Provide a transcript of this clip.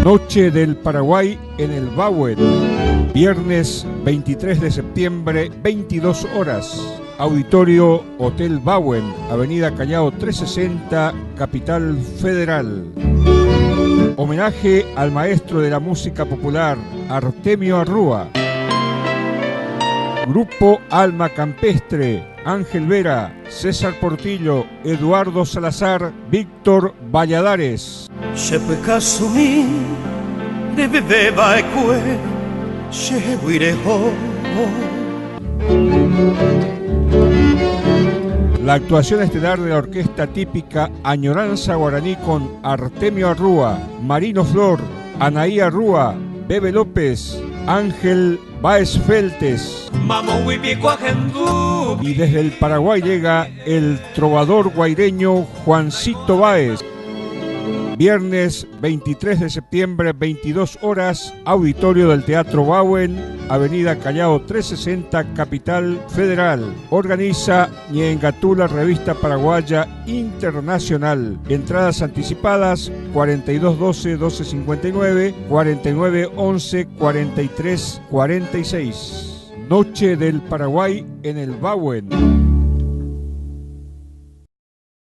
Noche del Paraguay en el Bauen, viernes 23 de septiembre, 22 horas. Auditorio Hotel Bauen, Avenida Callao 360, Capital Federal. Homenaje al maestro de la música popular, Artemio Arrúa. Grupo Alma Campestre, Ángel Vera, César Portillo, Eduardo Salazar, Víctor Valladares. La actuación estelar de la orquesta típica Añoranza Guaraní con Artemio Arrúa, Marino Flor, Anaí Arrúa, Bebe López, Ángel Báez Feltes. Y desde el Paraguay llega el trovador guaireño Juancito Báez. Viernes 23 de septiembre, 22 horas, auditorio del Teatro Bauen, Avenida Callao 360, Capital Federal. Organiza Ñengatula, Revista Paraguaya Internacional. Entradas anticipadas 4212-1259, 4911-4346. Noche del Paraguay en el Bauen.